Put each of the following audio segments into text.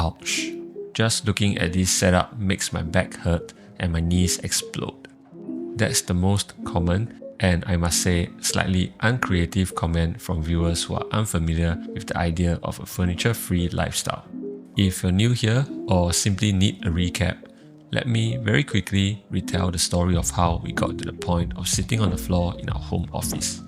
Ouch. Just looking at this setup makes my back hurt and my knees explode. That's the most common and, I must say, slightly uncreative comment from viewers who are unfamiliar with the idea of a furniture-free lifestyle. If you're new here or simply need a recap, let me very quickly retell the story of how we got to the point of sitting on the floor in our home office.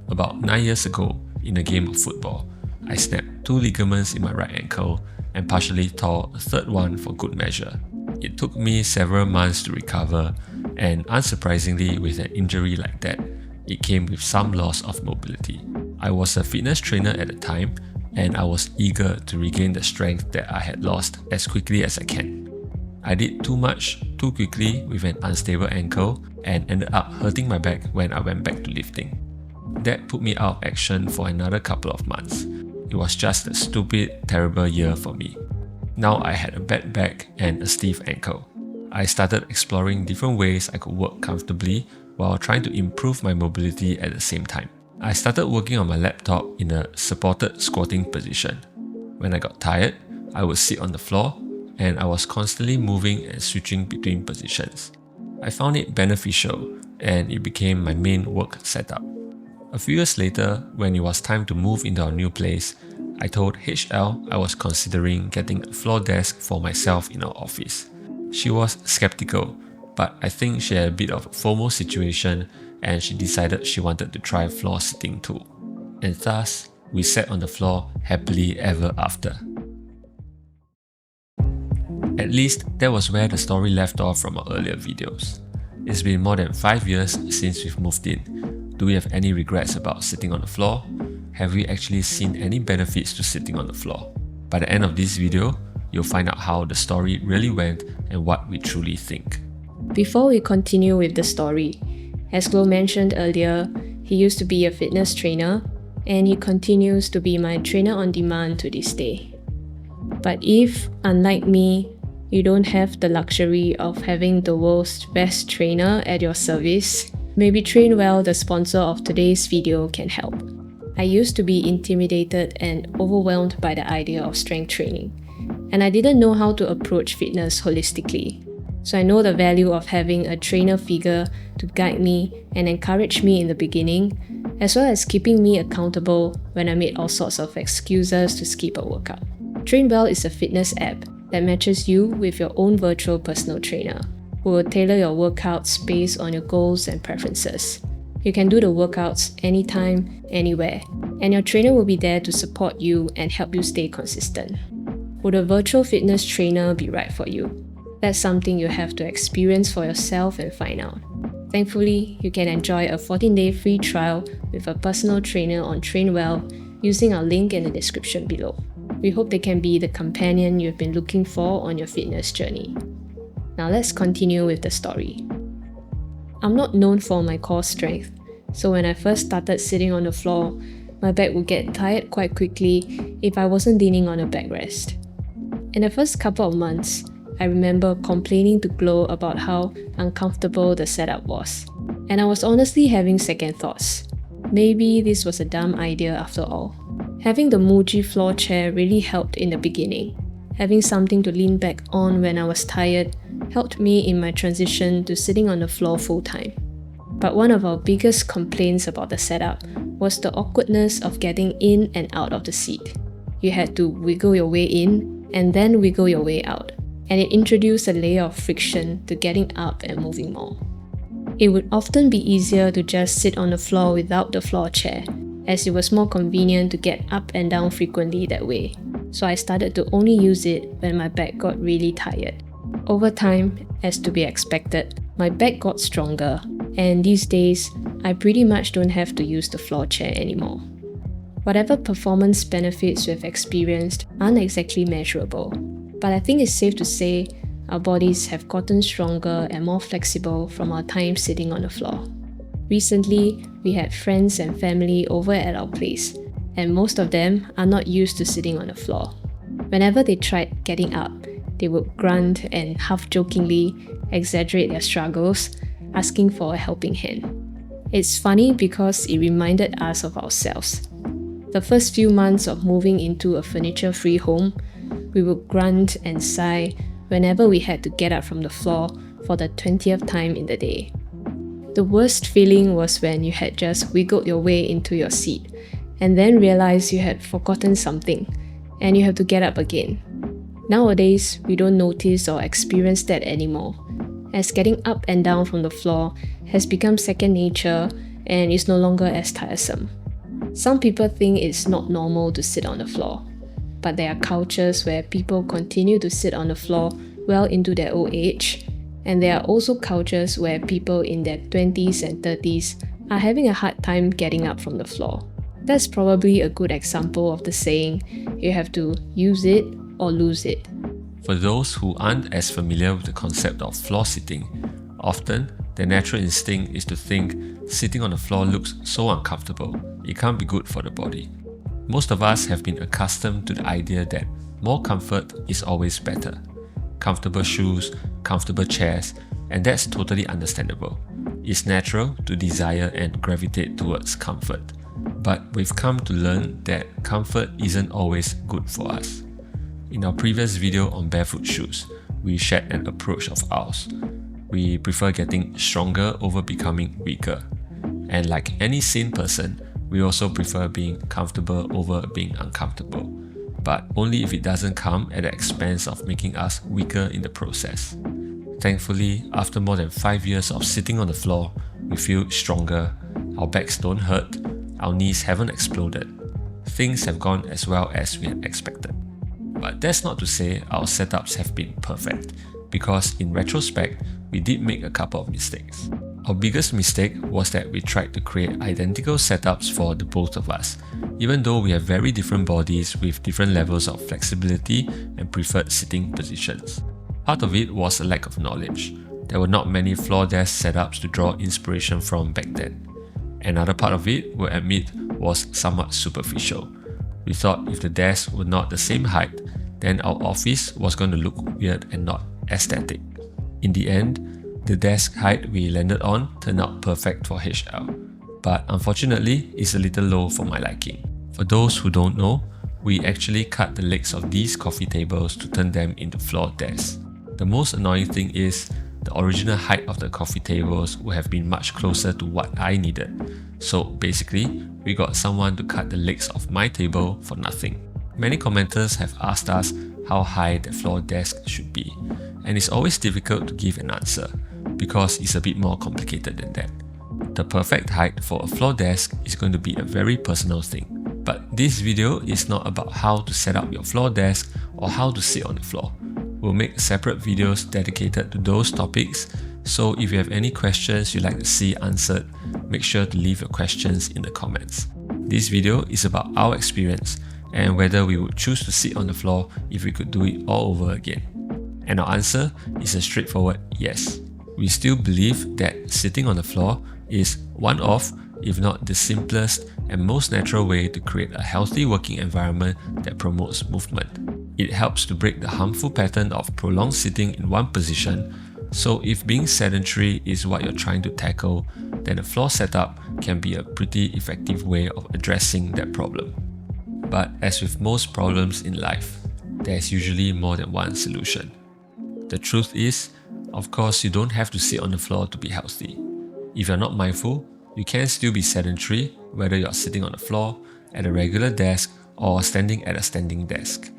About 9 years ago, in a game of football, I snapped 2 ligaments in my right ankle and partially tore a third one for good measure. It took me several months to recover, and unsurprisingly, with an injury like that, it came with some loss of mobility. I was a fitness trainer at the time, and I was eager to regain the strength that I had lost as quickly as I can. I did too much too quickly with an unstable ankle and ended up hurting my back when I went back to lifting. That put me out of action for another couple of months. It was just a stupid, terrible year for me. Now I had a bad back and a stiff ankle. I started exploring different ways I could work comfortably while trying to improve my mobility at the same time. I started working on my laptop in a supported squatting position. When I got tired, I would sit on the floor, and I was constantly moving and switching between positions. I found it beneficial, and it became my main work setup. A few years later, when it was time to move into our new place, I told HL I was considering getting a floor desk for myself in our office. She was skeptical, but I think she had a bit of a FOMO situation and she decided she wanted to try floor sitting too. And thus, we sat on the floor happily ever after. At least that was where the story left off from our earlier videos. It's been more than 5 years since we've moved in. Do we have any regrets about sitting on the floor? Have we actually seen any benefits to sitting on the floor? By the end of this video, you'll find out how the story really went and what we truly think. Before we continue with the story, as Glo mentioned earlier, he used to be a fitness trainer and he continues to be my trainer on demand to this day. But if, unlike me, you don't have the luxury of having the world's best trainer at your service, maybe Trainwell, the sponsor of today's video, can help. I used to be intimidated and overwhelmed by the idea of strength training, and I didn't know how to approach fitness holistically. So I know the value of having a trainer figure to guide me and encourage me in the beginning, as well as keeping me accountable when I made all sorts of excuses to skip a workout. Trainwell is a fitness app that matches you with your own virtual personal trainer, who will tailor your workouts based on your goals and preferences. You can do the workouts anytime, anywhere, and your trainer will be there to support you and help you stay consistent. Would a virtual fitness trainer be right for you? That's something you have to experience for yourself and find out. Thankfully, you can enjoy a 14-day free trial with a personal trainer on Trainwell using our link in the description below. We hope they can be the companion you've been looking for on your fitness journey. Now let's continue with the story. I'm not known for my core strength, so when I first started sitting on the floor, my back would get tired quite quickly if I wasn't leaning on a backrest. In the first couple of months, I remember complaining to Glo about how uncomfortable the setup was, and I was honestly having second thoughts. Maybe this was a dumb idea after all. Having the Muji floor chair really helped in the beginning. Having something to lean back on when I was tired helped me in my transition to sitting on the floor full-time. But one of our biggest complaints about the setup was the awkwardness of getting in and out of the seat. You had to wiggle your way in and then wiggle your way out, and it introduced a layer of friction to getting up and moving more. It would often be easier to just sit on the floor without the floor chair, as it was more convenient to get up and down frequently that way. So I started to only use it when my back got really tired. Over time, as to be expected, my back got stronger, and these days, I pretty much don't have to use the floor chair anymore. Whatever performance benefits we've experienced aren't exactly measurable, but I think it's safe to say our bodies have gotten stronger and more flexible from our time sitting on the floor. Recently, we had friends and family over at our place, and most of them are not used to sitting on the floor. Whenever they tried getting up, they would grunt and half-jokingly exaggerate their struggles, asking for a helping hand. It's funny because it reminded us of ourselves. The first few months of moving into a furniture-free home, we would grunt and sigh whenever we had to get up from the floor for the 20th time in the day. The worst feeling was when you had just wiggled your way into your seat and then realized you had forgotten something and you have to get up again. Nowadays, we don't notice or experience that anymore, as getting up and down from the floor has become second nature and is no longer as tiresome. Some people think it's not normal to sit on the floor, but there are cultures where people continue to sit on the floor well into their old age, and there are also cultures where people in their 20s and 30s are having a hard time getting up from the floor. That's probably a good example of the saying, you have to use it or lose it. For those who aren't as familiar with the concept of floor sitting, often their natural instinct is to think sitting on the floor looks so uncomfortable, it can't be good for the body. Most of us have been accustomed to the idea that more comfort is always better. Comfortable shoes, comfortable chairs, and that's totally understandable. It's natural to desire and gravitate towards comfort. But we've come to learn that comfort isn't always good for us. In our previous video on barefoot shoes, we shared an approach of ours. We prefer getting stronger over becoming weaker. And like any sane person, we also prefer being comfortable over being uncomfortable, but only if it doesn't come at the expense of making us weaker in the process. Thankfully, after more than 5 years of sitting on the floor, we feel stronger, our backs don't hurt, our knees haven't exploded. Things have gone as well as we had expected. But that's not to say our setups have been perfect, because in retrospect, we did make a couple of mistakes. Our biggest mistake was that we tried to create identical setups for the both of us, even though we have very different bodies with different levels of flexibility and preferred sitting positions. Part of it was a lack of knowledge. There were not many floor desk setups to draw inspiration from back then. Another part of it, we'll admit, was somewhat superficial. We thought if the desks were not the same height, then our office was going to look weird and not aesthetic. In the end, the desk height we landed on turned out perfect for HL, but unfortunately, it's a little low for my liking. For those who don't know, we actually cut the legs of these coffee tables to turn them into floor desks. The most annoying thing is, the original height of the coffee tables would have been much closer to what I needed. So basically, we got someone to cut the legs of my table for nothing. Many commenters have asked us how high the floor desk should be, and it's always difficult to give an answer because it's a bit more complicated than that. The perfect height for a floor desk is going to be a very personal thing. But this video is not about how to set up your floor desk or how to sit on the floor. We'll make separate videos dedicated to those topics, so if you have any questions you'd like to see answered, make sure to leave your questions in the comments. This video is about our experience and whether we would choose to sit on the floor if we could do it all over again. And our answer is a straightforward yes. We still believe that sitting on the floor is one of, if not the simplest and most natural way to create a healthy working environment that promotes movement. It helps to break the harmful pattern of prolonged sitting in one position, so if being sedentary is what you're trying to tackle, then a floor setup can be a pretty effective way of addressing that problem. But as with most problems in life, there's usually more than one solution. The truth is, of course, you don't have to sit on the floor to be healthy. If you're not mindful, you can still be sedentary, whether you're sitting on the floor, at a regular desk, or standing at a standing desk.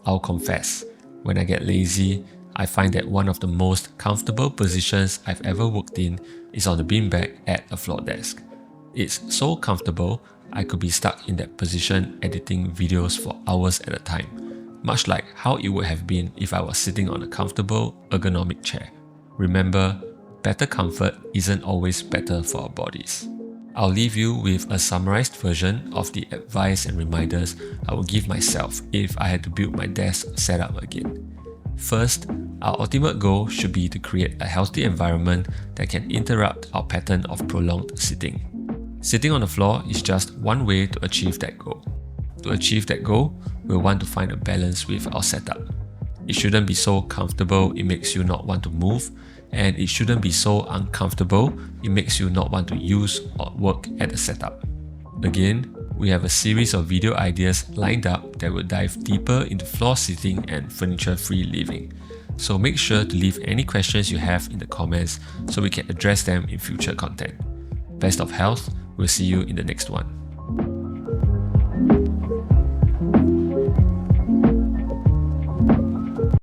I'll confess, when I get lazy, I find that one of the most comfortable positions I've ever worked in is on the beanbag at a floor desk. It's so comfortable, I could be stuck in that position editing videos for hours at a time, much like how it would have been if I was sitting on a comfortable, ergonomic chair. Remember, better comfort isn't always better for our bodies. I'll leave you with a summarized version of the advice and reminders I would give myself if I had to build my desk setup again. First, our ultimate goal should be to create a healthy environment that can interrupt our pattern of prolonged sitting. Sitting on the floor is just one way to achieve that goal. To achieve that goal, we'll want to find a balance with our setup. It shouldn't be so comfortable it makes you not want to move, and it shouldn't be so uncomfortable it makes you not want to use or work at the setup. Again, we have a series of video ideas lined up that will dive deeper into floor seating and furniture-free living. So make sure to leave any questions you have in the comments so we can address them in future content. Best of health, we'll see you in the next one.